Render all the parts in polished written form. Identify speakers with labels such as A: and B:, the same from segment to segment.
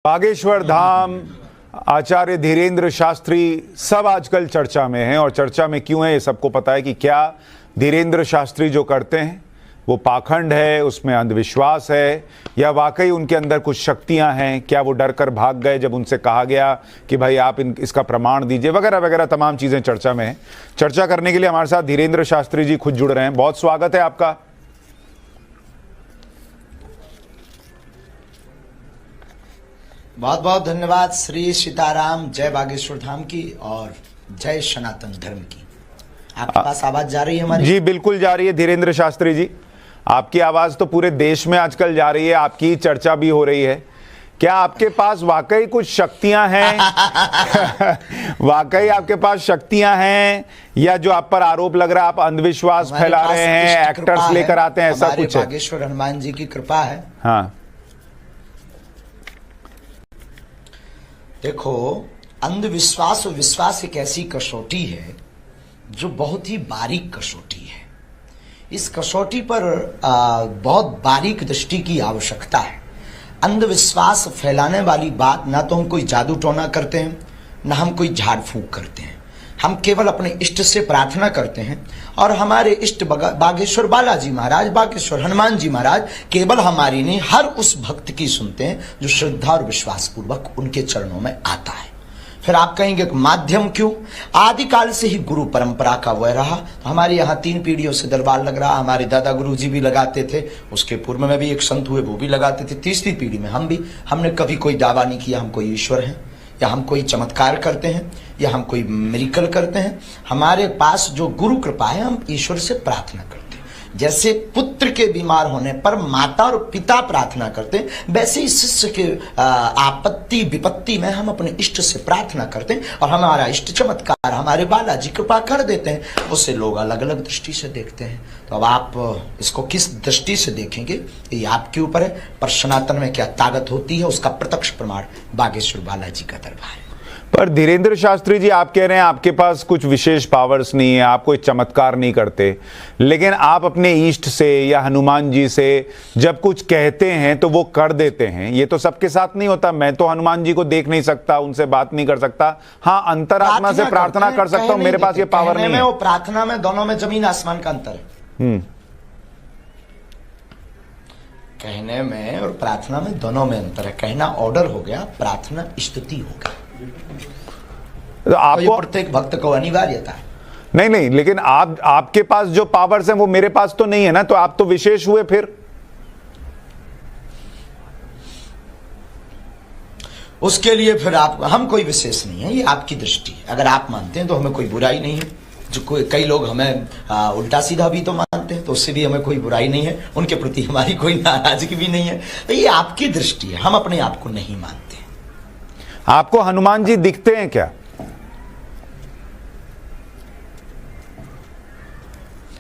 A: बागेश्वर धाम, आचार्य धीरेन्द्र शास्त्री सब आजकल चर्चा में हैं। और चर्चा में क्यों है ये सबको पता है कि क्या धीरेन्द्र शास्त्री जो करते हैं वो पाखंड है, उसमें अंधविश्वास है, या वाकई उनके अंदर कुछ शक्तियां हैं। क्या वो डर कर भाग गए जब उनसे कहा गया कि भाई आप इसका प्रमाण दीजिए, वगैरह वगैरह तमाम चीज़ें चर्चा में हैं। चर्चा करने के लिए हमारे साथ धीरेन्द्र शास्त्री जी खुद जुड़ रहे हैं। बहुत स्वागत है आपका।
B: बहुत बहुत धन्यवाद। श्री सीताराम। जय बागेश्वर धाम की और जय सनातन धर्म की। आपके पास आवाज जा रही है हमारी? जी
A: बिल्कुल जा रही है धीरेन्द्र शास्त्री जी। आपकी आवाज तो पूरे देश में आजकल जा रही है, आपकी चर्चा भी हो रही है। क्या आपके पास वाकई कुछ शक्तियां हैं? वाकई आपके पास शक्तियां हैं, या जो आप पर आरोप लग रहा है आप अंधविश्वास फैला रहे हैं, एक्टर्स लेकर आते हैं, ऐसा कुछ है?
B: बागेश्वर हनुमान जी की कृपा है।
A: हाँ,
B: देखो, अंधविश्वास और विश्वास एक ऐसी कसौटी है जो बहुत ही बारीक कसौटी है। इस कसौटी पर बहुत बारीक दृष्टि की आवश्यकता है। अंधविश्वास फैलाने वाली बात ना तो हम कोई जादू टोना करते हैं, ना हम कोई झाड़ फूंक करते हैं। हम केवल अपने इष्ट से प्रार्थना करते हैं और हमारे इष्ट बागेश्वर बालाजी महाराज, बागेश्वर हनुमान जी महाराज केवल हमारी नहीं, हर उस भक्त की सुनते हैं जो श्रद्धा और विश्वास पूर्वक उनके चरणों में आता है। फिर आप कहेंगे माध्यम क्यों? आदिकाल से ही गुरु परंपरा का वह रहा। तो हमारे यहाँ 3 पीढ़ियों से दरबार लग रहा। हमारे दादा गुरु जी भी लगाते थे, उसके पूर्व में भी एक संत हुए वो भी लगाते थे, तीसरी पीढ़ी में हम भी। हमने कभी कोई दावा नहीं किया हम कोई ईश्वर हैं, या हम कोई चमत्कार करते हैं, या हम कोई मिरेकल करते हैं। हमारे पास जो गुरु कृपा है, हम ईश्वर से प्रार्थना करते हैं। जैसे पुत्र के बीमार होने पर माता और पिता प्रार्थना करते हैं, वैसे ही शिष्य के आपत्ति विपत्ति में हम अपने इष्ट से प्रार्थना करते हैं और हमारा इष्ट चमत्कार हमारे बालाजी कृपा कर देते हैं। उससे लोग अलग अलग दृष्टि से देखते हैं। तो अब आप इसको किस दृष्टि से देखेंगे ये आपके ऊपर है। पर सनातन में क्या ताकत होती है उसका प्रत्यक्ष प्रमाण बागेश्वर बालाजी का दरबार है।
A: पर धीरेन्द्र शास्त्री जी, आप कह रहे हैं आपके पास कुछ विशेष पावर्स नहीं है, आप कोई चमत्कार नहीं करते, लेकिन आप अपने इष्ट से या हनुमान जी से जब कुछ कहते हैं तो वो कर देते हैं। ये तो सबके साथ नहीं होता। मैं तो हनुमान जी को देख नहीं सकता, उनसे बात नहीं कर सकता। हाँ, अंतरात्मा से प्रार्थना कर सकता हूँ, मेरे पास ये पावर नहीं है।
B: वो प्रार्थना में दोनों में जमीन आसमान का अंतर है। कहने में और प्रार्थना में दोनों में अंतर है। कहना ऑर्डर हो गया, प्रार्थना स्तुति हो गया।
A: तो आपको
B: प्रत्येक भक्त को अनिवार्यता है।
A: नहीं, लेकिन आपके पास जो पावर्स हैं वो मेरे पास तो नहीं है ना, तो आप तो विशेष हुए। फिर
B: उसके लिए फिर हम कोई विशेष नहीं है, ये आपकी दृष्टि है। अगर आप मानते हैं तो हमें कोई बुराई नहीं है। जो कई लोग हमें उल्टा सीधा भी तो मानते हैं, तो उससे भी हमें कोई बुराई नहीं है, उनके प्रति हमारी कोई नाराजगी भी नहीं है। तो ये आपकी दृष्टि है, हम अपने आप को नहीं मानते।
A: आपको हनुमान जी दिखते हैं क्या?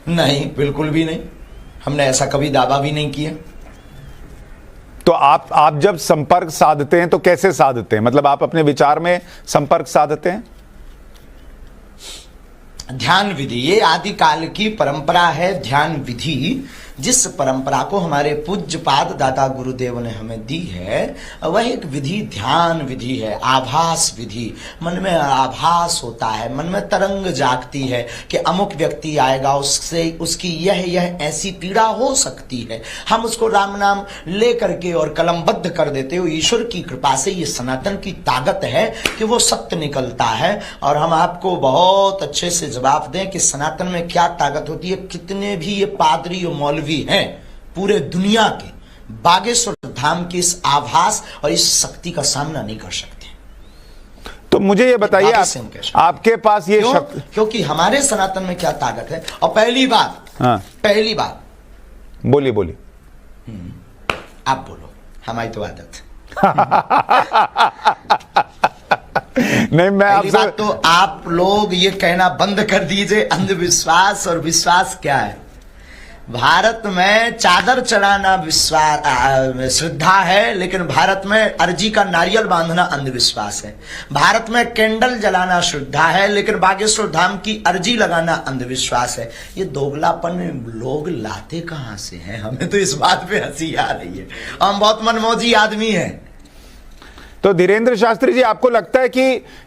B: नहीं, बिल्कुल भी नहीं। हमने ऐसा कभी दावा भी नहीं किया।
A: तो आप जब संपर्क साधते हैं तो कैसे साधते हैं? मतलब आप अपने विचार में संपर्क साधते हैं?
B: ध्यान विधि, ये आदिकाल की परंपरा है। ध्यान विधि, जिस परंपरा को हमारे पूज्यपाद दादा गुरुदेव ने हमें दी है, वह एक विधि ध्यान विधि है, आभास विधि। मन में आभास होता है, मन में तरंग जागती है कि अमुक व्यक्ति आएगा, उससे उसकी यह ऐसी पीड़ा हो सकती है। हम उसको राम नाम ले करके और कलमबद्ध कर देते हो। ईश्वर की कृपा से ये सनातन की ताकत है कि वो सत्य निकलता है। और हम आपको बहुत अच्छे से जवाब दें कि सनातन में क्या ताकत होती है। कितने भी ये पादरी और मौलवी हैं पूरे दुनिया के, बागेश्वर धाम की इस आभास और इस शक्ति का सामना नहीं कर सकते।
A: तो मुझे ये बताइए, आपके पास ये शक्ति,
B: क्योंकि हमारे सनातन में क्या ताकत है। और पहली बात
A: बोलिए
B: आप बोलो, हमारी तो आदत
A: नहीं। मैं आपसे
B: बात तो आप लोग ये कहना बंद कर दीजिए अंधविश्वास और विश्वास क्या है। भारत में चादर चढ़ाना विश्वास श्रद्धा है, लेकिन भारत में अर्जी का नारियल बांधना अंधविश्वास है। भारत में कैंडल जलाना श्रद्धा है, लेकिन बागेश्वर धाम की अर्जी लगाना अंधविश्वास है। ये दोगलापन लोग लाते कहां से हैं? हमें तो इस बात पे हंसी आ रही है। हम बहुत मनमौजी आदमी हैं।
A: तो धीरेंद्र शास्त्री जी, आपको लगता है कि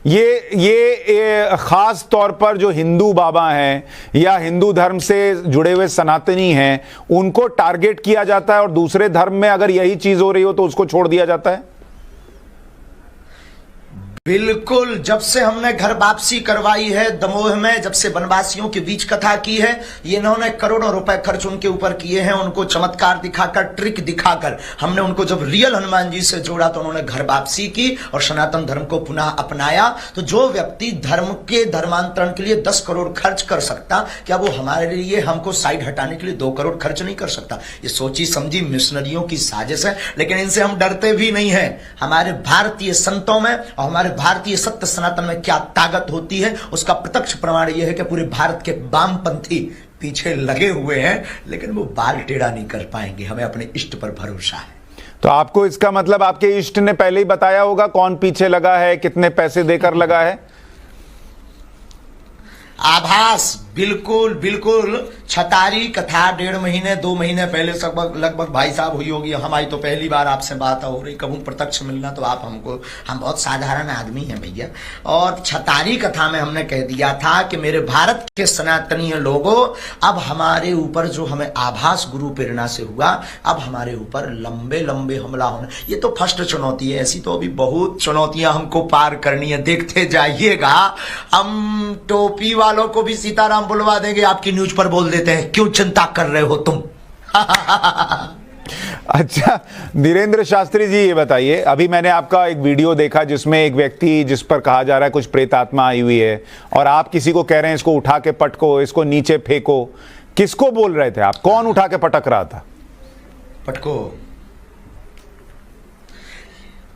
A: ये खास तौर पर जो हिंदू बाबा हैं या हिंदू धर्म से जुड़े हुए सनातनी हैं, उनको टारगेट किया जाता है और दूसरे धर्म में अगर यही चीज हो रही हो तो उसको छोड़ दिया जाता है?
B: बिल्कुल। जब से हमने घर वापसी करवाई है दमोह में, जब से वनवासियों के बीच कथा की है, ये इन्होंने करोड़ों रुपए खर्च उनके ऊपर किए हैं। उनको चमत्कार दिखाकर, ट्रिक दिखाकर हमने उनको जब रियल हनुमान जी से जोड़ा तो उन्होंने घर वापसी की और सनातन धर्म को पुनः अपनाया। तो जो व्यक्ति धर्म के धर्मांतरण के लिए 10 करोड़ खर्च कर सकता, क्या वो हमारे लिए, हमको साइड हटाने के लिए 2 करोड़ खर्च नहीं कर सकता? ये सोची समझी मिशनरियों की साजिश है, लेकिन इनसे हम डरते भी नहीं है। हमारे भारतीय संतों में और हमारे भारतीय सत्य सनातन में क्या ताकत होती है, उसका प्रत्यक्ष प्रमाण यह है कि पूरे भारत के वामपंथी पीछे लगे हुए हैं, लेकिन वो बाल टेढ़ा नहीं कर पाएंगे। हमें अपने इष्ट पर भरोसा है।
A: तो आपको इसका मतलब आपके इष्ट ने पहले ही बताया होगा कौन पीछे लगा है, कितने पैसे देकर लगा है?
B: आभास, बिल्कुल बिल्कुल। छतारी कथा 1.5 महीने 2 महीने पहले लगभग भाई साहब हुई होगी। हमारी तो पहली बार आपसे बात हो रही, कभी प्रत्यक्ष मिलना तो आप हमको, हम बहुत साधारण आदमी हैं भैया। और छतारी कथा में हमने कह दिया था कि मेरे भारत के सनातनीय लोगों, अब हमारे ऊपर जो हमें आभास गुरु प्रेरणा से हुआ, अब हमारे ऊपर लंबे लंबे हमला होना, ये तो फर्स्ट चुनौती है। ऐसी तो अभी बहुत चुनौतियां हमको पार करनी है, देखते जाइएगा। हम टोपी वालों को भी सीताराम बुलवा देंगे, आपकी न्यूज पर बोल देते हैं, क्यों चिंता कर रहे हो तुम?
A: अच्छा धीरेंद्र शास्त्री जी, ये बताइए, अभी मैंने आपका एक वीडियो देखा जिसमें एक व्यक्ति, जिस पर कहा जा रहा है कुछ प्रेतात्मा आई हुई है, और आप किसी को कह रहे हैं इसको उठा के पटको, इसको नीचे फेंको। किसको बोल रहे थे आप? कौन उठा के पटक रहा था?
B: पटको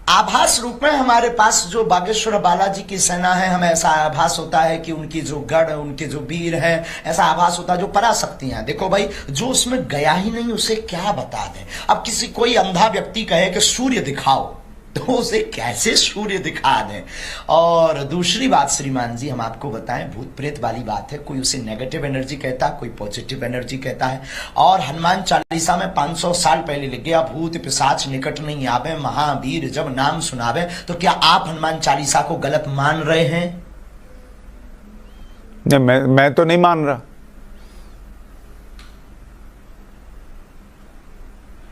B: आभास रूप में हमारे पास जो बागेश्वर बालाजी की सेना है, हमें ऐसा आभास होता है कि उनकी जो गढ़, उनके जो वीर हैं, ऐसा आभास होता है। जो पराशक्तियां, देखो भाई, जो उसमें गया ही नहीं उसे क्या बता दें। अब किसी कोई अंधा व्यक्ति कहे कि सूर्य दिखाओ, तो उसे कैसे सूर्य दिखा दें? और दूसरी बात श्रीमान जी, हम आपको बताएं, भूत प्रेत वाली बात है। कोई उसे नेगेटिव एनर्जी कहता है, कोई पॉजिटिव एनर्जी कहता है। और हनुमान चालीसा में 500 साल पहले लिख गया, भूत पिशाच निकट नहीं आवे, महावीर जब नाम सुनावे। तो क्या आप हनुमान चालीसा को गलत मान रहे हैं?
A: मैं तो नहीं मान रहा।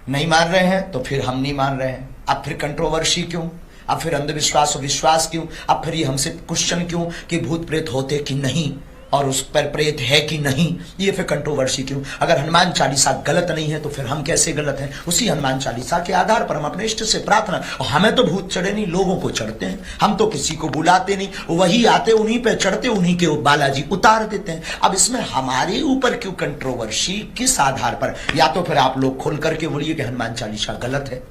B: नहीं मान रहे हैं तो फिर हम नहीं मान रहे हैं। अब फिर कंट्रोवर्सी क्यों? अब फिर अंधविश्वास और विश्वास क्यों? अब फिर ये हमसे क्वेश्चन क्यों कि भूत प्रेत होते कि नहीं और उस पर प्रेत है कि नहीं? ये फिर कंट्रोवर्सी क्यों? अगर हनुमान चालीसा गलत नहीं है तो फिर हम कैसे गलत हैं? उसी हनुमान चालीसा के आधार पर हम अपने इष्ट से प्रार्थना, और हमें तो भूत चढ़े नहीं, लोगों को चढ़ते हैं। हम तो किसी को बुलाते नहीं, वही आते, उन्हीं पे चढ़ते, उन्हीं के बालाजी उतार देते हैं। अब इसमें हमारे ऊपर क्यों कंट्रोवर्सी? किस आधार पर? या तो फिर आप लोग खोल करके बोलिए कि हनुमान चालीसा गलत है।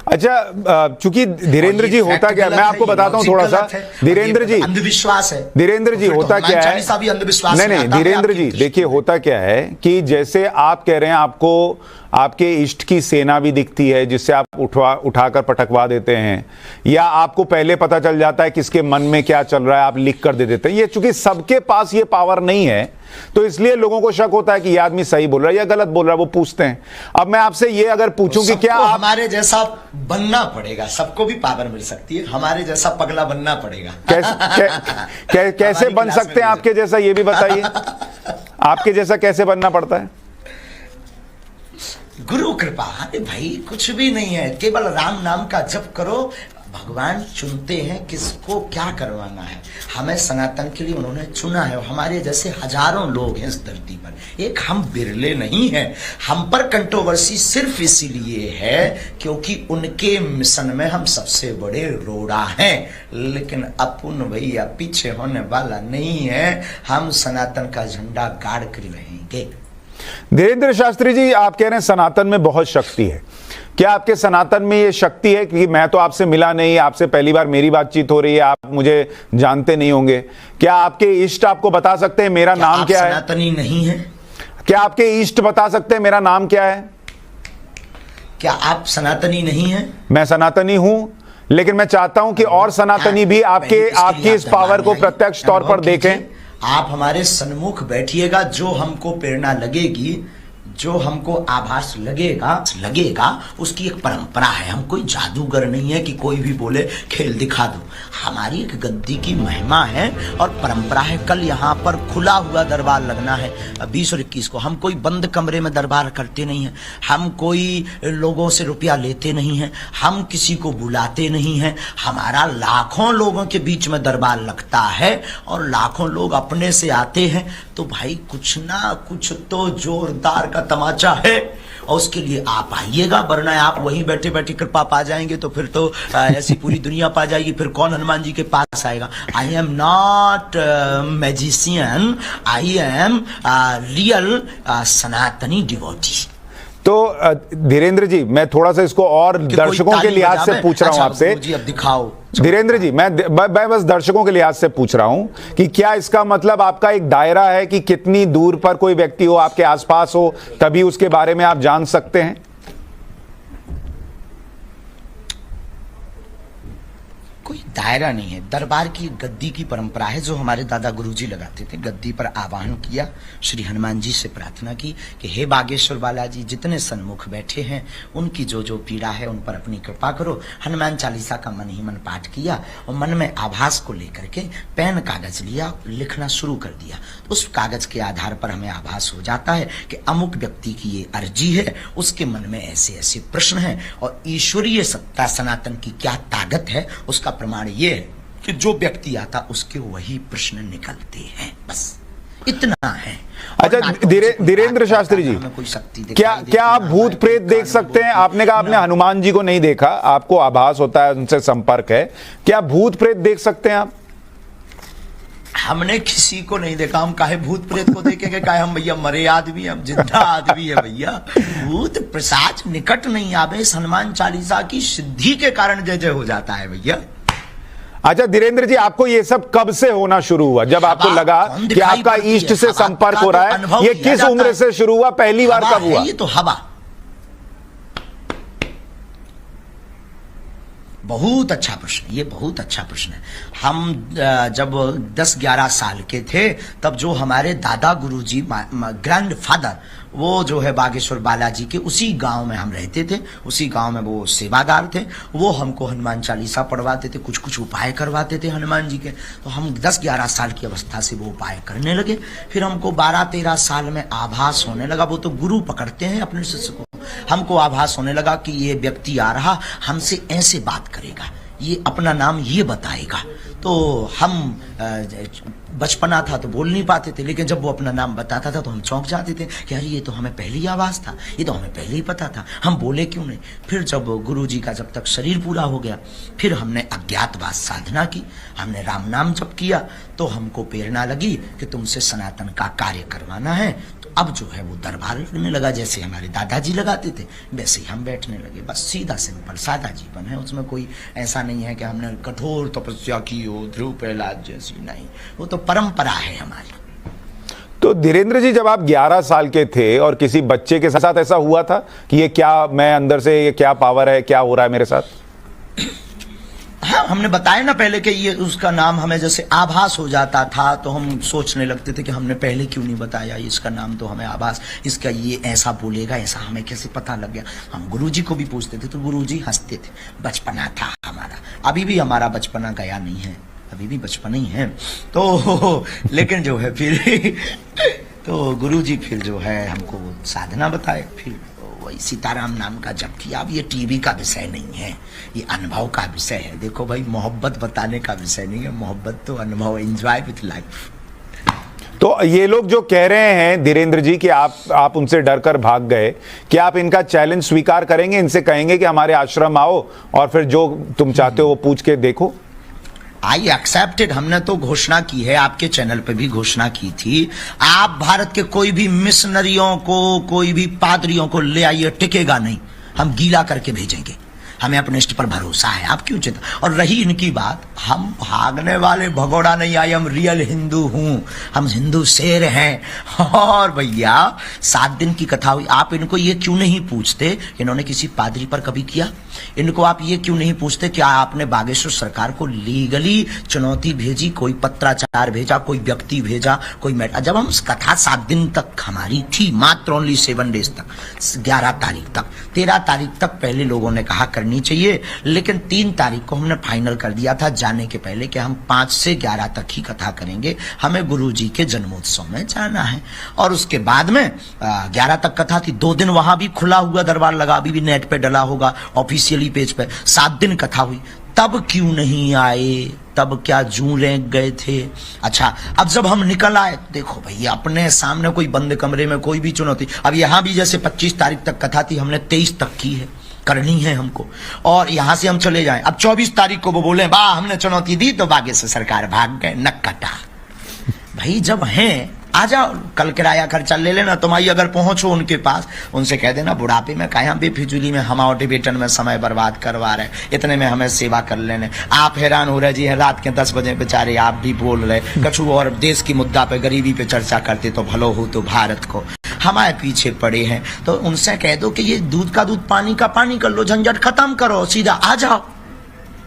A: अच्छा, चूंकि धीरेंद्र जी, होता क्या, मैं आपको बताता हूं थोड़ा सा। धीरेंद्र जी,
B: अंधविश्वास है।
A: धीरेंद्र जी, होता क्या है,
B: भी अंधविश्वास
A: नहीं धीरेंद्र जी, देखिए होता क्या है कि जैसे आप कह रहे हैं, आपको आपके इष्ट की सेना भी दिखती है जिससे आप उठाकर पटकवा देते हैं, या आपको पहले पता चल जाता है किसके मन में क्या चल रहा है, आप लिख कर दे देते हैं। ये चूंकि सबके पास ये पावर नहीं है, तो इसलिए लोगों को शक होता है कि ये आदमी सही बोल रहा है या गलत बोल रहा है, वो पूछते हैं। अब मैं आपसे ये अगर पूछूं कि क्या आप,
B: हमारे जैसा बनना पड़ेगा, सबको भी पावर मिल सकती है, हमारे जैसा पगला बनना पड़ेगा।
A: कैसे बन सकते हैं आपके जैसा, ये भी बताइए। आपके जैसा कैसे बनना पड़ता है?
B: गुरु कृपा। अरे भाई, कुछ भी नहीं है, केवल राम नाम का जप करो। भगवान चुनते हैं किसको क्या करवाना है। हमें सनातन के लिए उन्होंने चुना है। हमारे जैसे हजारों लोग हैं इस धरती पर, एक हम बिरले नहीं हैं। हम पर कंट्रोवर्सी सिर्फ इसीलिए है क्योंकि उनके मिशन में हम सबसे बड़े रोड़ा हैं, लेकिन अपन भैया पीछे होने वाला नहीं है। हम सनातन का झंडा गाड़ कर रहेंगे।
A: धीरेंद्र शास्त्री जी, आप कह रहे हैं सनातन में बहुत शक्ति है। क्या आपके सनातन में ये शक्ति है? कि मैं तो आपसे मिला नहीं, आपसे पहली बार मेरी बातचीत हो रही है, आप मुझे जानते नहीं होंगे। क्या आपके इष्ट आपको बता सकते हैं मेरा नाम क्या है?
B: सनातनी नहीं है?
A: क्या आपके इष्ट बता सकते हैं मेरा नाम क्या है?
B: क्या आप सनातनी नहीं हैं?
A: मैं सनातनी हूं, लेकिन मैं चाहता हूं कि और सनातनी भी आपकी इस पावर को प्रत्यक्ष तौर पर देखें।
B: आप हमारे सन्मुख बैठिएगा, जो हमको प्रेरणा लगेगी, जो हमको आभास लगेगा उसकी एक परंपरा है। हम कोई जादूगर नहीं है कि कोई भी बोले खेल दिखा दो। हमारी एक गद्दी की महिमा है और परंपरा है। कल यहाँ पर खुला हुआ दरबार लगना है 20 और 21 को। हम कोई बंद कमरे में दरबार करते नहीं है, हम कोई लोगों से रुपया लेते नहीं है, हम किसी को बुलाते नहीं है। हमारा लाखों लोगों के बीच में दरबार लगता है और लाखों लोग अपने से आते हैं। तो भाई कुछ ना कुछ तो जोरदार का तमाचा है और उसके लिए आप आइएगा, वरना आप वहीं बैठे बैठे कृपा पा जाएंगे तो फिर तो ऐसी पूरी दुनिया पा जाएगी। फिर कौन हनुमान जी के पास आएगा? I am not magician, I am real सनातनी डिवोटी।
A: तो धीरेन्द्र जी, मैं थोड़ा सा इसको और दर्शकों के लिहाज से पूछ रहा हूं आपसे।
B: जी अब दिखाओ
A: धीरेन्द्र जी, मैं बस दर्शकों के लिहाज से पूछ रहा हूं कि क्या इसका मतलब आपका एक दायरा है कि कितनी दूर पर कोई व्यक्ति हो, आपके आसपास हो, तभी उसके बारे में आप जान सकते हैं?
B: कोई दायरा नहीं है। दरबार की गद्दी की परंपरा है जो हमारे दादा गुरुजी लगाते थे। गद्दी पर आह्वान किया, श्री हनुमान जी से प्रार्थना की कि हे बागेश्वर बालाजी, जितने सन्मुख बैठे हैं उनकी जो जो पीड़ा है उन पर अपनी कृपा करो। हनुमान चालीसा का मन ही मन पाठ किया और मन में आभास को लेकर के पेन कागज लिया, लिखना शुरू कर दिया। तो उस कागज के आधार पर हमें आभास हो जाता है कि अमुक व्यक्ति की ये अर्जी है, उसके मन में ऐसे ऐसे प्रश्न हैं और ईश्वरीय सत्ता सनातन की क्या ताकत है उसका प्रमाण ये है कि जो व्यक्ति आता उसके वही प्रश्न निकलते हैं। बस इतना है।
A: अच्छा धीरेन्द्र शास्त्री जी,
B: कोई शक्ति
A: क्या आप भूत प्रेत देख सकते हैं? आपने कहा आपने हनुमान जी को नहीं देखा, आपको आभास होता है, उनसे संपर्क है। क्या भूत प्रेत देख सकते हैं आप?
B: हमने किसी को नहीं देखा। हम काहे भूत प्रेत को देखेंगे? काहे हम भैया मरे आदमी, हम जिंदा आदमी है भैया। भूत प्रसाद निकट नहीं आवे। इस हनुमान चालीसा की सिद्धि के कारण जय जय हो जाता है भैया।
A: अच्छा धीरेन्द्र जी, आपको ये सब कब से होना शुरू हुआ? जब आपको लगा कि आपका ईष्ट से संपर्क हो रहा है, ये किस उम्र से शुरू हुआ? पहली बार कब हुआ?
B: ये तो हवा। बहुत अच्छा प्रश्न, ये बहुत अच्छा प्रश्न है। हम जब 10-11 साल के थे तब जो हमारे दादा गुरुजी ग्रैंड फादर, वो जो है बागेश्वर बालाजी के उसी गांव में हम रहते थे। उसी गांव में वो सेवादार थे। वो हमको हनुमान चालीसा पढ़वाते थे, कुछ कुछ उपाय करवाते थे हनुमान जी के। तो हम 10-11 साल की अवस्था से वो उपाय करने लगे। फिर हमको 12-13 साल में आभास होने लगा। वो तो गुरु पकड़ते हैं अपने शिष्य को। हमको आभास होने लगा कि ये व्यक्ति आ रहा, हमसे ऐसे बात करेगा, ये अपना नाम ये बताएगा। तो हम बचपना था तो बोल नहीं पाते थे, लेकिन जब वो अपना नाम बताता था तो हम चौंक जाते थे कि अरे ये तो हमें पहली आवाज था, ये तो हमें पहले ही पता था, हम बोले क्यों नहीं। फिर जब गुरुजी का जब तक शरीर पूरा हो गया, फिर हमने अज्ञातवास साधना की, हमने राम नाम जप किया, तो हमको प्रेरणा लगी कि तुमसे सनातन का कार्य करवाना है। तो अब जो है वो दरबार लगने लगा। जैसे हमारे दादाजी लगाते थे वैसे ही हम बैठने लगे। बस सीधा सिंपल सादा जीवन है, उसमें कोई ऐसा नहीं है कि हमने कठोर तपस्या की हो ध्रुव प्रहलाद जैसी, नहीं। वो तो परंपरा है हमारी।
A: तो धीरेन्द्र जी, जब आप 11 साल के थे और किसी बच्चे के साथ ऐसा हुआ था कि ये क्या, मैं अंदर से ये क्या पावर है, क्या हो रहा है मेरे साथ?
B: हाँ, हमने बताया ना पहले कि ये उसका नाम हमें जैसे आभास हो जाता था तो हम सोचने लगते थे कि हमने पहले क्यों नहीं बताया, इसका नाम तो हमें आभास, इसका ये ऐसा बोलेगा, ऐसा हमें कैसे पता लग गया। हम गुरुजी को भी पूछते थे तो गुरुजी हंसते थे। बचपना था हमारा, अभी भी हमारा बचपना गया नहीं है, अभी भी बचपन ही है। तो लेकिन जो है फिर तो गुरुजी फिर जो है हमको साधना बताए, फिर वही सीताराम नाम का जप किया। अब ये टीवी का विषय नहीं है, ये अनुभव का विषय है। देखो भाई, मोहब्बत बताने का विषय नहीं है, मोहब्बत तो अनुभव, एंजॉय विथ लाइफ।
A: तो ये लोग जो कह रहे हैं धीरेन्द्र जी कि आप उनसे डरकर भाग गए, क्या आप इनका चैलेंज स्वीकार करेंगे? इनसे कहेंगे कि हमारे आश्रम आओ और फिर जो तुम चाहते हो वो पूछ के देखो?
B: I accepted. हमने तो घोषणा की है, आपके चैनल पे भी घोषणा की थी। आप भारत के कोई भी मिशनरियों को, कोई भी पादरियों को ले आइए, टिकेगा नहीं, हम गीला करके भेजेंगे। हमें अपने इष्ट पर भरोसा है, आप क्यों चिंता। और रही इनकी बात, हम भागने वाले भगोड़ा नहीं आए, हम रियल हिंदू हूं, हम हिंदू शेर हैं। और भैया 7 दिन की कथा हुई, आप इनको ये क्यों नहीं पूछते इन्होंने किसी पादरी पर कभी किया, इनको आप ये क्यों नहीं पूछते क्या आपने बागेश्वर सरकार को लीगली चुनौती भेजी, कोई पत्राचार भेजा, कोई व्यक्ति भेजा, कोई जब हम कथा 7 दिन तक हमारी थी, मात्र ओनली 7 डेज तक, 11 तारीख तक, 13 तारीख तक पहले लोगों ने कहा करनी चाहिए, लेकिन 3 तारीख को हमने फाइनल कर दिया था जाने के पहले कि हम 5 से 11 तक ही कथा करेंगे, हमें गुरुजी के जन्मोत्सव में जाना है। और उसके बाद में 11 तक कथा थी, 2 दिन वहां भी खुला हुआ दरबार लगा, अभी भी नेट पे डला होगा ऑफिशियली पेज पे, 7 दिन कथा हुई, तब क्यों नहीं आए, तब क्या जूं रेंग गए थे। अच्छा, अब जब हम निकल आए, देखो भैया अपने सामने कोई बंद कमरे में कोई भी चुनौती, अब यहां भी जैसे 25 तारीख तक कथा थी, हमने 23 तक की है, करनी है हमको, और यहां से हम चले जाएं। अब 24 तारीख को वो बोले वाह हमने चुनौती दी तो बागेश्वर सरकार भाग गए, नक कटा। भाई जब हैं आ जाओ, कल किराया खर्चा ले लेना, तुम्हारी अगर पहुंचो उनके पास, उनसे कह देना बुढ़ापे में कहा बेफिजूली में हम टिबेटन में समय बर्बाद करवा रहे, इतने में हमें सेवा कर लेने। आप हैरान हो रहे जी, रात के 10 बजे बेचारे आप भी बोल रहे कछु और देश की मुद्दा पे, गरीबी पे चर्चा करते तो भलो हो तो भारत को, हमारे पीछे पड़े हैं। तो उनसे कह दो कि ये दूध का दूध पानी का पानी कर लो, झंझट खत्म करो, सीधा आ जाओ,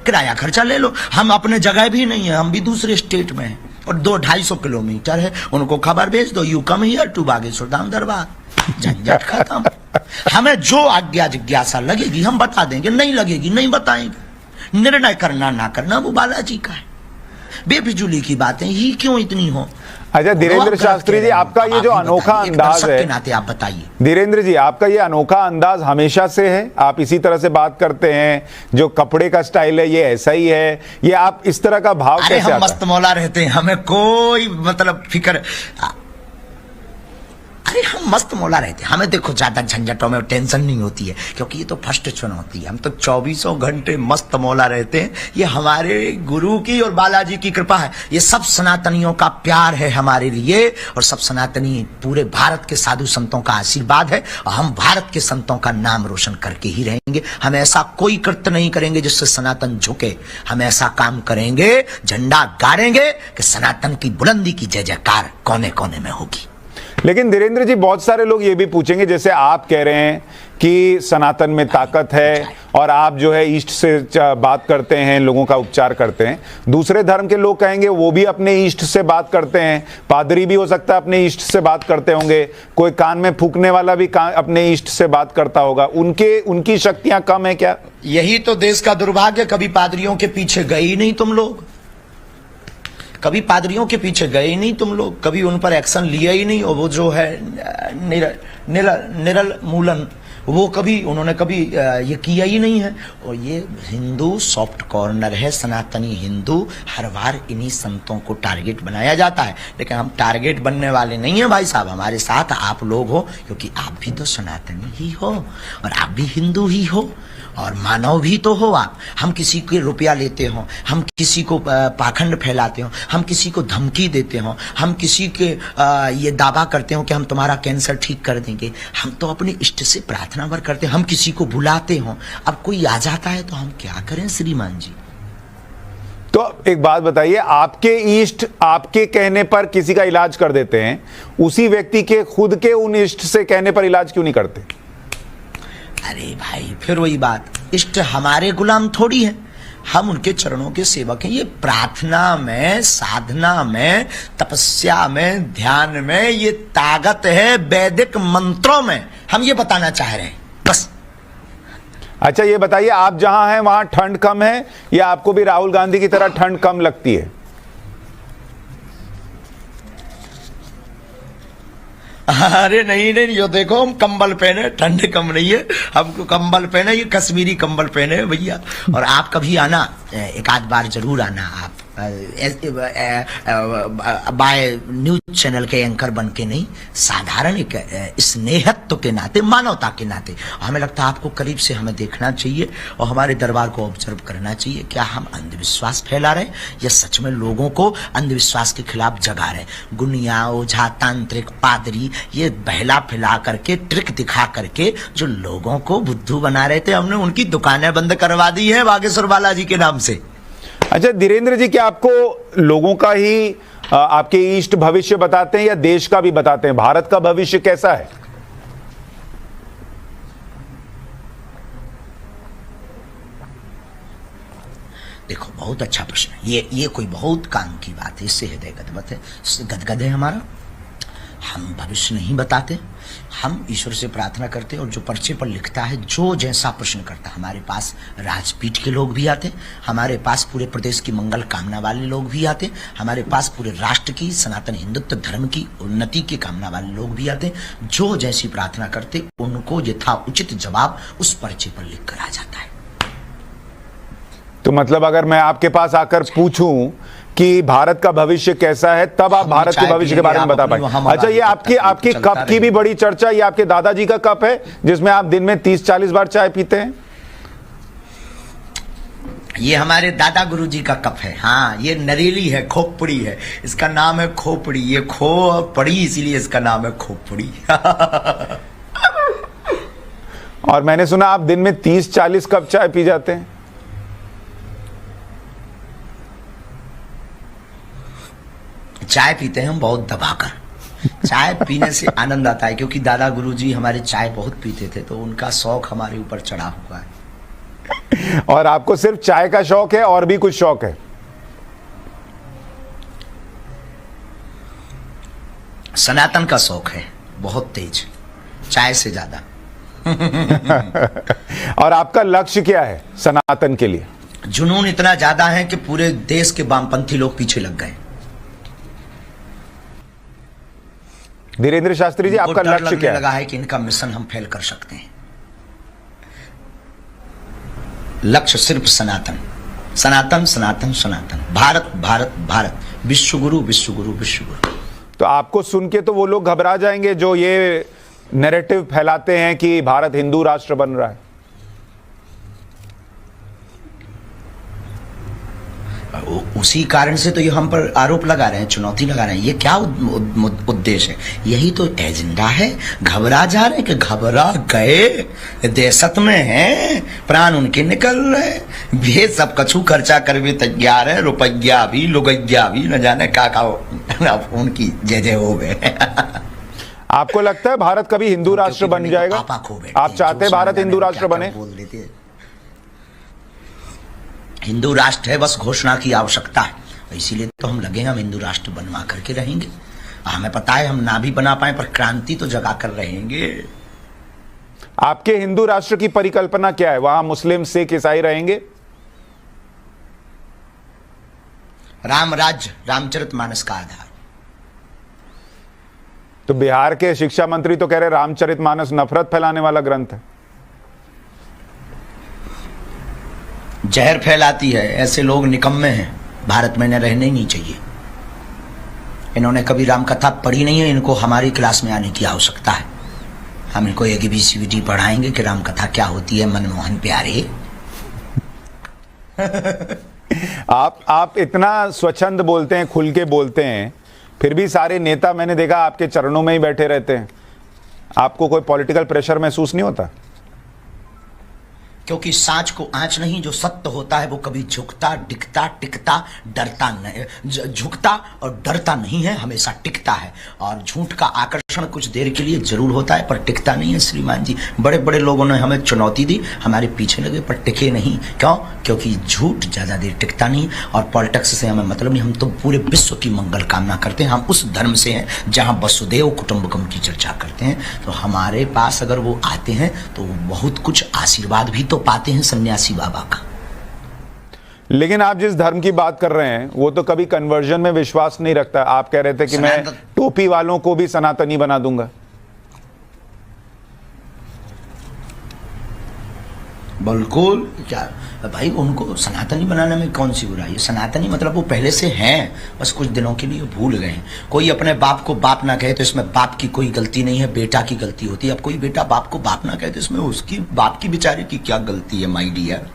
B: किराया खर्चा ले लो। हम अपने जगह भी नहीं है, हम भी दूसरे स्टेट में हैं और 200-250 किलोमीटर है, उनको खबर भेज दो, you come here to Bageshwar Dham दरबार, झंझट खत्म। हमें जो आज्ञा जिज्ञासा लगेगी हम बता देंगे, नहीं लगेगी नहीं बताएंगे, निर्णय करना ना करना वो बालाजी का है। बेफिजूली की बातें ही क्यों इतनी हो।
A: अच्छा धीरेन्द्र शास्त्री जी, आपका ये जो अनोखा अंदाज है,
B: नाते आप बताइए
A: धीरेन्द्र जी, आपका ये अनोखा अंदाज हमेशा से है, आप इसी तरह से बात करते हैं, जो कपड़े का स्टाइल है ये ऐसा ही है, ये आप इस तरह का भाव कैसे आता है?
B: हम मस्त मौला रहते हैं, हमें कोई मतलब फिक्र, अरे हम मस्त मौला रहते हैं, हमें देखो ज्यादा झंझटों में टेंशन नहीं होती है, क्योंकि ये तो फर्स्ट चुनौती है, हम तो 24 घंटे मस्त मौला रहते हैं। ये हमारे गुरु की और बालाजी की कृपा है, ये सब सनातनियों का प्यार है हमारे लिए, और सब सनातनी पूरे भारत के साधु संतों का आशीर्वाद है, और हम भारत के संतों का नाम रोशन करके ही रहेंगे। हम ऐसा कोई कृत्य नहीं करेंगे जिससे सनातन झुके, हम ऐसा काम करेंगे, झंडा गाड़ेंगे कि सनातन की बुलंदी की जय जयकार कोने कोने में होगी।
A: लेकिन धीरेन्द्र जी, बहुत सारे लोग ये भी पूछेंगे, जैसे आप कह रहे हैं कि सनातन में ताकत है और आप जो है ईष्ट से बात करते हैं, लोगों का उपचार करते हैं, दूसरे धर्म के लोग कहेंगे वो भी अपने ईष्ट से बात करते हैं, पादरी भी हो सकता है अपने ईष्ट से बात करते होंगे, कोई कान में फूकने वाला भी अपने ईष्ट से बात करता होगा, उनकी शक्तियां कम है क्या?
B: यही तो देश का दुर्भाग्य, कभी पादरियों के पीछे गए ही नहीं तुम लोग, कभी पादरियों के पीछे गए ही नहीं तुम लोग, कभी उन पर एक्शन लिया ही नहीं। और वो जो है निरल मूलन, वो कभी उन्होंने कभी ये किया ही नहीं है। और ये हिंदू सॉफ्ट कॉर्नर है, सनातनी हिंदू, हर बार इन्हीं संतों को टारगेट बनाया जाता है, लेकिन हम टारगेट बनने वाले नहीं हैं भाई साहब, हमारे साथ आप लोग हो, क्योंकि आप भी तो सनातनी ही हो और आप भी हिंदू ही हो और मानव भी तो हो आप। हम किसी के रुपया लेते हो, हम किसी को पाखंड फैलाते हो, हम किसी को धमकी देते हो, हम किसी के ये दावा करते हो कि हम तुम्हारा कैंसर ठीक कर देंगे, हम तो अपने इष्ट से प्रार्थना वर करते हैं, हम किसी को बुलाते हो। अब कोई आ जाता है तो हम क्या करें श्रीमान जी?
A: तो एक बात बताइए, आपके इष्ट आपके कहने पर किसी का इलाज कर देते हैं, उसी व्यक्ति के खुद के उन इष्ट से कहने पर इलाज क्यों नहीं करते?
B: अरे भाई फिर वही बात, इष्ट हमारे गुलाम थोड़ी है, हम उनके चरणों के सेवक हैं। ये प्रार्थना में, साधना में, तपस्या में, ध्यान में ये ताकत है, वैदिक मंत्रों में, हम ये बताना चाह रहे हैं बस।
A: अच्छा ये बताइए, आप जहां हैं वहां ठंड कम है या आपको भी राहुल गांधी की तरह ठंड कम लगती है?
B: अरे नहीं नहीं, जो देखो हम कंबल पहने, ठंड कम नहीं है हमको, कंबल पहने, ये कश्मीरी कंबल पहने भैया। और आप कभी आना, एक आध बार जरूर आना आप। बाय न्यूज चैनल के एंकर बन के नहीं, साधारण एक स्नेहत्व के नाते, मानवता के नाते हमें लगता है आपको करीब से हमें देखना चाहिए और हमारे दरबार को ऑब्जर्व करना चाहिए। क्या हम अंधविश्वास फैला रहे या सच में लोगों को अंधविश्वास के खिलाफ जगा रहे? गुनिया, ओझा, तांत्रिक, पादरी ये बहला फैला करके, ट्रिक दिखा करके जो लोगों को बुद्धू बना रहे थे, हमने उनकी दुकानें बंद करवा दी है बागेश्वर बालाजी के नाम से।
A: अच्छा धीरेन्द्र जी, क्या आपको लोगों का ही आपके इष्ट भविष्य बताते हैं या देश का भी बताते हैं? भारत का भविष्य कैसा है?
B: देखो, बहुत अच्छा प्रश्न है ये कोई बहुत काम की बात है, इससे हृदय गदगद है हमारा। हम भविष्य नहीं बताते, हम ईश्वर से प्रार्थना करते हैं और जो पर्चे पर लिखता है, जो जैसा प्रश्न करता है, हमारे पास राजपीठ के लोग भी आते, हमारे पास पूरे प्रदेश की मंगल कामना वाले लोग भी आते, हमारे पास पूरे राष्ट्र की, सनातन हिंदुत्व धर्म की उन्नति की कामना वाले लोग भी आते। जो जैसी प्रार्थना करते उनको यथा उचित जवाब उस पर्चे पर लिख कर आ जाता है।
A: तो मतलब अगर मैं आपके पास आकर पूछूं कि भारत का भविष्य कैसा है, तब आप भारत के भविष्य के बारे में बता पाएंगे। अच्छा, ये आपकी कप की भी बड़ी चर्चा, ये आपके दादाजी का कप है जिसमें आप दिन में 30-40 बार चाय पीते हैं?
B: ये हमारे दादा गुरुजी का कप है। हाँ, ये नरेली है, खोपड़ी है, इसका नाम है खोपड़ी। ये खो पड़ी इसीलिए इसका नाम है खोपड़ी।
A: और मैंने सुना आप दिन में 30-40 कप चाय पी जाते हैं।
B: चाय पीते हैं हम बहुत दबाकर। चाय पीने से आनंद आता है क्योंकि दादा गुरुजी हमारे चाय बहुत pीते थे, तो उनका शौक हमारे ऊपर चढ़ा हुआ है।
A: और आपको सिर्फ चाय का शौक है और भी कुछ शौक है?
B: सनातन का शौक है, बहुत तेज, चाय से ज्यादा।
A: और आपका लक्ष्य क्या है सनातन के लिए?
B: जुनून इतना ज्यादा है कि पूरे देश के वामपंथी लोग पीछे लग गए।
A: धीरेन्द्र शास्त्री जी, आपका लक्ष्य क्या है?
B: लगा है कि इनका मिशन हम फेल कर सकते हैं। लक्ष्य सिर्फ सनातन, सनातन, सनातन, सनातन, भारत, भारत, भारत, विश्वगुरु, विश्वगुरु, विश्वगुरु।
A: तो आपको सुन के तो वो लोग घबरा जाएंगे जो ये नैरेटिव फैलाते हैं कि भारत हिंदू राष्ट्र बन रहा है।
B: उसी कारण से तो ये हम पर आरोप लगा रहे हैं, चुनौती लगा रहे हैं। ये क्या उद्देश्य है? यही तो एजेंडा है। घबरा जा रहे हैं कि घबरा गए, देशत में हैं, प्राण उनके निकल रहे, वे सब कछु खर्चा कर भी तैयार है, रुपया भी, लुगैया भी, न जाने का उनकी जय जय हो गए।
A: आपको लगता है भारत कभी हिंदू राष्ट्र बन जाएगा? आप चाहते हैं भारत हिंदू राष्ट्र बने?
B: बोल देते हिंदू राष्ट्र है, बस घोषणा की आवश्यकता है, इसीलिए तो हम लगे हैं, हम हिंदू राष्ट्र बनवा करके रहेंगे। हमें पता है हम ना भी बना पाए पर क्रांति तो जगा कर रहेंगे।
A: आपके हिंदू राष्ट्र की परिकल्पना क्या है? वहां मुस्लिम, सिख, ईसाई रहेंगे?
B: राम राज्य, रामचरितमानस का आधार।
A: तो बिहार के शिक्षा मंत्री तो कह रहे रामचरितमानस नफरत फैलाने वाला ग्रंथ है।
B: जहर फैलाती है, ऐसे लोग निकम्मे हैं, भारत में न रहने ही नहीं चाहिए। इन्होंने कभी राम कथा पढ़ी नहीं है, इनको हमारी क्लास में आने की आवश्यकता है। हम इनको ABCD पढ़ाएंगे कि राम कथा क्या होती है, मनमोहन प्यारे।
A: आप इतना स्वच्छंद बोलते हैं, खुल के बोलते हैं, फिर भी सारे नेता मैंने देखा आपके चरणों में ही बैठे रहते हैं। आपको कोई पॉलिटिकल प्रेशर महसूस नहीं होता?
B: क्योंकि सांच को आंच नहीं, जो सत्य होता है वो कभी झुकता, डिगता, टिकता, डरता नहीं, झुकता और डरता नहीं है, हमेशा टिकता है। और झूठ का आकर्षण कुछ देर के लिए जरूर होता है पर टिकता नहीं है। श्रीमान जी, बड़े बड़े लोगों ने हमें चुनौती दी, हमारे पीछे लगे पर टिके नहीं। क्यों? क्योंकि झूठ ज्यादा देर टिकता नहीं और पॉलिटिक्स से हमें मतलब नहीं। हम तो पूरे विश्व की मंगल कामना करते हैं। हम उस धर्म से हैं जहां वसुदेव कुटुंबकम की चर्चा करते हैं। तो हमारे पास अगर वो आते हैं तो बहुत कुछ आशीर्वाद भी तो पाते हैं सन्यासी बाबा का।
A: लेकिन आप जिस धर्म की बात कर रहे हैं वो तो कभी कन्वर्जन में विश्वास नहीं रखता। आप कह रहे थे कि मैं टोपी वालों को भी सनातनी बना दूंगा।
B: बिल्कुल। क्या भाई, उनको सनातनी बनाने में कौन सी बुराई है? सनातनी मतलब वो पहले से हैं, बस कुछ दिनों के लिए भूल गए हैं। कोई अपने बाप को बाप ना कहे तो इसमें बाप की कोई गलती नहीं है, बेटा की गलती होती है। अब कोई बेटा बाप को बाप ना कहे तो इसमें उसकी बाप की बेचारे की क्या गलती है, माय डियर?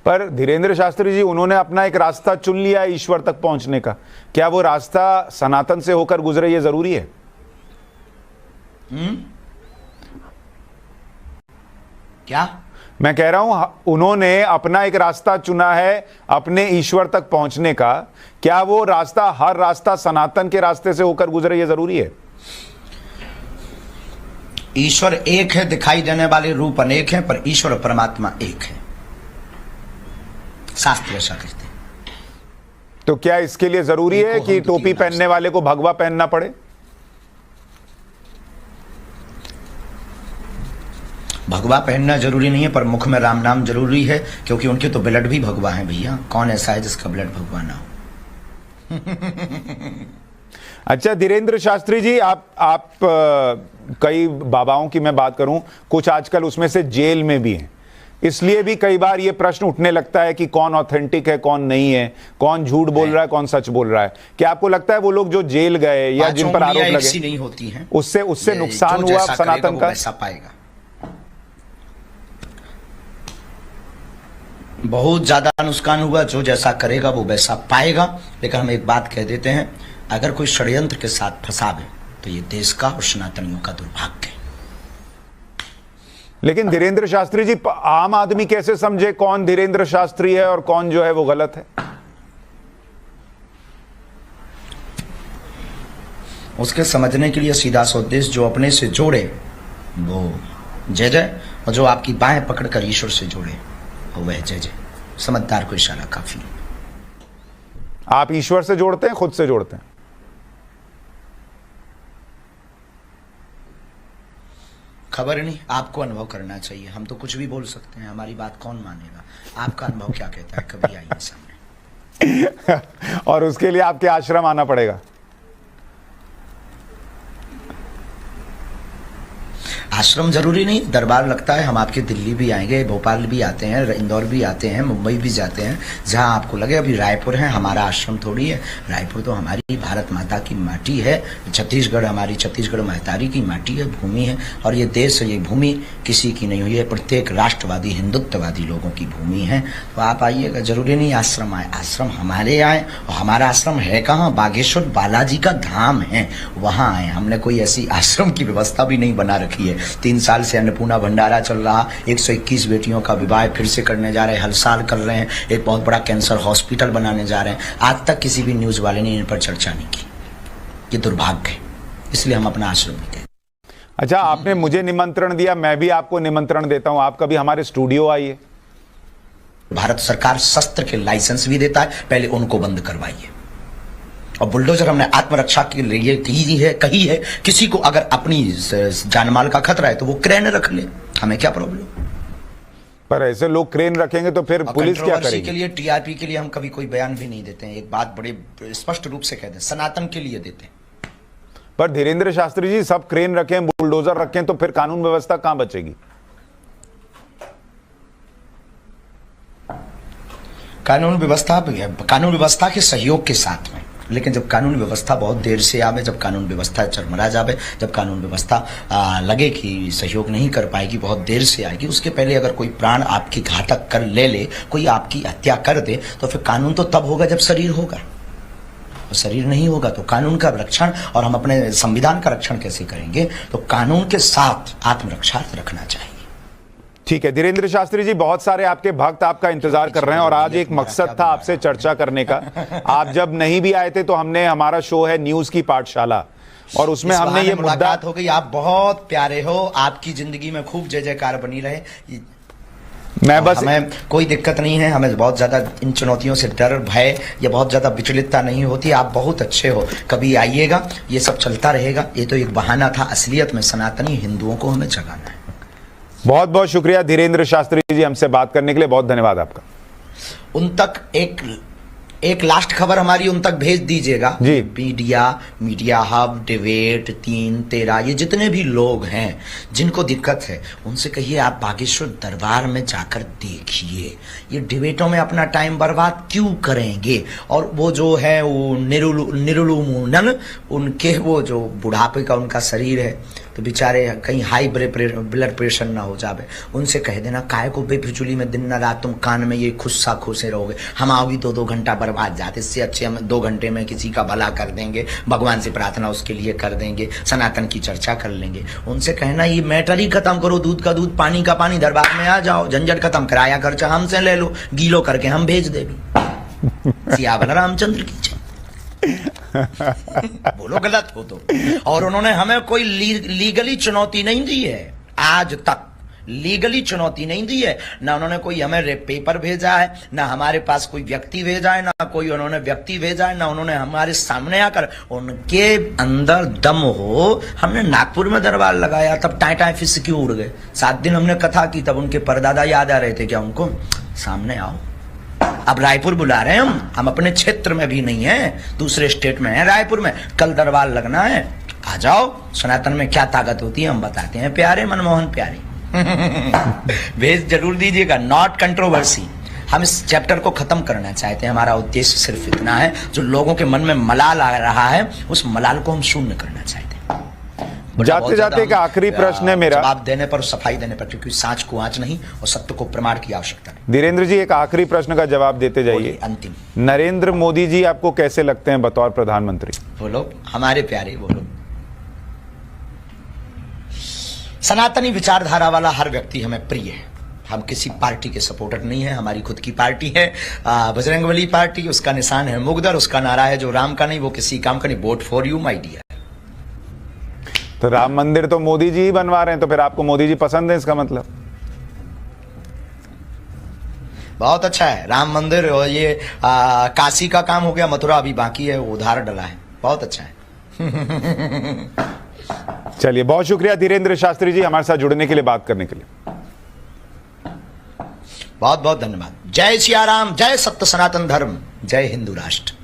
A: पर धीरेंद्र शास्त्री जी, उन्होंने अपना एक रास्ता चुन लिया है ईश्वर तक पहुंचने का। क्या वो रास्ता सनातन से होकर गुजरे, ये जरूरी है?
B: क्या
A: मैं कह रहा हूं, उन्होंने अपना एक रास्ता चुना है अपने ईश्वर तक पहुंचने का। क्या वो रास्ता, हर रास्ता सनातन के रास्ते से होकर गुजरे, ये जरूरी है?
B: ईश्वर एक है, दिखाई देने वाले रूप अनेक हैं, पर ईश्वर परमात्मा एक है। शास्त्र ऐसा कहते हैं।
A: तो क्या इसके लिए जरूरी है कि टोपी पहनने वाले को भगवा पहनना पड़े?
B: भगवा पहनना जरूरी नहीं है, पर मुख में राम नाम जरूरी है, क्योंकि उनके तो ब्लड भी भगवा है भैया। कौन ऐसा है जिसका ब्लड भगवा ना हो?
A: अच्छा धीरेंद्र शास्त्री जी, आप कई बाबाओं की मैं बात करूं, कुछ आजकल उसमें से जेल में भी हैं, इसलिए भी कई बार ये प्रश्न उठने लगता है कि कौन ऑथेंटिक है, कौन नहीं है, कौन झूठ बोल रहा है, कौन सच बोल रहा है। क्या आपको लगता है वो लोग जो जेल गए या जिन पर आरोप लगे,
B: नहीं होती हैं,
A: उससे नुकसान हुआ सनातन का?
B: वैसा पाएगा, बहुत ज्यादा नुकसान हुआ। जो जैसा करेगा वो वैसा पाएगा। लेकिन हम एक बात कह देते हैं, अगर कोई षड्यंत्र के साथ फंसावे तो ये देश का और सनातनियों का दुर्भाग्य है।
A: लेकिन धीरेंद्र शास्त्री जी, आम आदमी कैसे समझे कौन धीरेंद्र शास्त्री है और कौन जो है वो गलत है?
B: उसके समझने के लिए सीधा सा उद्देश्य, जो अपने से जोड़े वो जय जय, और जो आपकी बाहें पकड़कर ईश्वर से जोड़े वो वह जय जय। समझदार को इशारा काफी।
A: आप ईश्वर से जोड़ते हैं, खुद से जोड़ते हैं?
B: खबर नहीं, आपको अनुभव करना चाहिए। हम तो कुछ भी बोल सकते हैं, हमारी बात कौन मानेगा? आपका अनुभव क्या कहता है? कभी आइए सामने।
A: और उसके लिए आपके आश्रम आना पड़ेगा।
B: आश्रम जरूरी नहीं, दरबार लगता है। हम आपके दिल्ली भी आएंगे, भोपाल भी आते हैं, इंदौर भी आते हैं, मुंबई भी जाते हैं, जहां आपको लगे। अभी रायपुर है, हमारा आश्रम थोड़ी है। रायपुर तो हमारी भारत माता की माटी है। छत्तीसगढ़ हमारी छत्तीसगढ़ महतारी की माटी है, भूमि है। और ये देश, ये भूमि किसी की नहीं हुई है, प्रत्येक राष्ट्रवादी हिंदुत्ववादी लोगों की भूमि है। तो आप आइएगा, जरूरी नहीं आश्रम आए, आश्रम हमारे आए। और हमारा आश्रम है कहाँ? बागेश्वर बालाजी का धाम है, वहां आए। हमने कोई ऐसी आश्रम की व्यवस्था भी नहीं बना रखी है। 3 साल से अन्नपूर्णा भंडारा चल रहा, 121 बेटियों का विवाह फिर से करने जा रहे हैं, हर साल कर रहे हैं। एक बहुत बड़ा कैंसर हॉस्पिटल बनाने जा रहे हैं। आज तक किसी भी न्यूज वाले ने इन पर चर्चा नहीं की। ये दुर्भाग्य है, इसलिए हम अपना आश्रम नहीं कहते।
A: अच्छा, आपने मुझे निमंत्रण दिया, मैं भी आपको निमंत्रण देता हूं, आप कभी हमारे स्टूडियो आइए।
B: भारत सरकार शस्त्र के लाइसेंस भी देता है, पहले उनको बंद करवाइए। और बुलडोजर हमने आत्मरक्षा के लिए कही है। किसी को अगर अपनी जानमाल का खतरा है तो वो क्रेन रख ले, हमें क्या प्रॉब्लम?
A: पर ऐसे लोग क्रेन रखेंगे तो फिर पुलिस क्या करेगी?
B: के लिए, टीआरपी के लिए हम कभी कोई बयान भी नहीं देते हैं। एक बात बड़े स्पष्ट रूप से कहते हैं, सनातन के लिए देते हैं।
A: पर धीरेंद्र शास्त्री जी, सब क्रेन रखें, बुलडोजर रखें, तो फिर कानून व्यवस्था कहां बचेगी?
B: कानून व्यवस्था के सहयोग के साथ में। लेकिन जब कानून व्यवस्था बहुत देर से आवे, जब कानून व्यवस्था चरमरा जावे, जब कानून व्यवस्था लगे कि सहयोग नहीं कर पाएगी, बहुत देर से आएगी, उसके पहले अगर कोई प्राण आपकी घातक कर ले, कोई आपकी हत्या कर दे, तो फिर कानून तो तब होगा जब शरीर होगा। तो शरीर नहीं होगा तो कानून का रक्षण, और हम अपने संविधान का रक्षण कैसे करेंगे? तो कानून के साथ आत्मरक्षा रखना चाहिए।
A: ठीक है धीरेंद्र शास्त्री जी, बहुत सारे आपके भक्त आपका इंतजार कर रहे हैं और आज एक मकसद था आपसे चर्चा करने का। आप जब नहीं भी आए थे तो हमारा शो है न्यूज की पाठशाला, और उसमें हमने ये
B: मुलाकात हो गई। आप बहुत प्यारे हो, आपकी जिंदगी में खूब जय जयकार बनी रहे। हमें कोई दिक्कत नहीं है, हमें बहुत ज्यादा इन चुनौतियों से डर भय या बहुत ज्यादा विचलितता नहीं होती। आप बहुत अच्छे हो, कभी आइएगा, ये सब चलता रहेगा। ये तो एक बहाना था, असलियत में सनातनी हिंदुओं को हमें जगाना है।
A: बहुत बहुत शुक्रिया धीरेंद्र शास्त्री जी, हमसे बात करने के लिए बहुत धन्यवाद आपका।
B: उन तक एक एक लास्ट खबर हमारी उन तक भेज दीजिएगा
A: जी।
B: मीडिया हब, डिबेट 3-13 ये जितने भी लोग हैं जिनको दिक्कत है उनसे कहिए आप बागेश्वर दरबार में जाकर देखिए। ये डिबेटों में अपना टाइम बर्बाद क्यों करेंगे? और वो जो है वो निरुलुमुनन, उनके वो जो बुढ़ापे का उनका शरीर है तो बेचारे कहीं हाई ब्लड प्रेशर ना हो जावे, उनसे कह देना काय को बेफिजूली में दिन न रात तुम कान में ये खुस्सा खोसे रहोगे, हम आओगी 2-2 घंटा बर्बाद जाते, इससे अच्छे हम 2 घंटे में किसी का भला कर देंगे, भगवान से प्रार्थना उसके लिए कर देंगे, सनातन की चर्चा कर लेंगे। उनसे कहना ये मैटर ही खत्म करो, दूध का दूध पानी का पानी, दरबार में आ जाओ, झंझट खत्म, किराया खर्चा हमसे ले लो, गीलो करके हम भेज देंगे। सियावल रामचंद्र की जय। बोलो गलत हो तो। और उन्होंने हमें कोई लीगली चुनौती नहीं दी है, आज तक लीगली चुनौती नहीं दी है। ना उन्होंने कोई हमें पेपर भेजा है, ना हमारे पास कोई व्यक्ति भेजा है, ना कोई उन्होंने व्यक्ति भेजा है, ना उन्होंने हमारे सामने आकर, उनके अंदर दम हो। हमने नागपुर में दरबार लगाया तब टाई फिस क्यों उड़ गए? 7 दिन हमने कथा की तब उनके परदादा याद आ रहे थे क्या उनको? सामने आओ। अब रायपुर बुला रहे हैं हम अपने क्षेत्र में भी नहीं है, दूसरे स्टेट में है, रायपुर में कल दरबार लगना है, आ जाओ। सनातन में क्या ताकत होती है हम बताते हैं प्यारे मनमोहन प्यारे। भेज जरूर दीजिएगा, नॉट कंट्रोवर्सी। हम इस चैप्टर को खत्म करना चाहते हैं, हमारा उद्देश्य सिर्फ इतना है, जो लोगों के मन में मलाल आ रहा है उस मलाल को हम शून्य करना चाहते हैं।
A: जाते जाते एक आखिरी प्रश्न है मेरा,
B: जवाब देने पर, सफाई देने पर, क्योंकि सांच को आंच नहीं और सत्य को प्रमाण की आवश्यकता नहीं।
A: धीरेन्द्र जी एक आखिरी प्रश्न का जवाब देते जाइए।
B: अंतिम,
A: नरेंद्र मोदी जी आपको कैसे लगते हैं बतौर प्रधानमंत्री?
B: बोलो हमारे प्यारे, बोलो। सनातनी विचारधारा वाला हर व्यक्ति हमें प्रिय है। हम किसी पार्टी के सपोर्टर नहीं है, हमारी खुद की पार्टी है, बजरंगबली पार्टी, उसका निशान है मुगदर, उसका नारा है जो राम का नहीं वो किसी काम का नहीं, vote for you my dear.
A: तो राम मंदिर तो मोदी जी ही बनवा रहे हैं, तो फिर आपको मोदी जी पसंद है इसका मतलब?
B: बहुत अच्छा है राम मंदिर, और ये काशी का काम हो गया, मथुरा अभी बाकी है, वो उधार डला है, बहुत अच्छा है।
A: चलिए, बहुत शुक्रिया धीरेन्द्र शास्त्री जी हमारे साथ जुड़ने के लिए, बात करने के लिए।
B: बहुत बहुत धन्यवाद। जय सिया राम, जय सत्य सनातन धर्म, जय हिंदू राष्ट्र।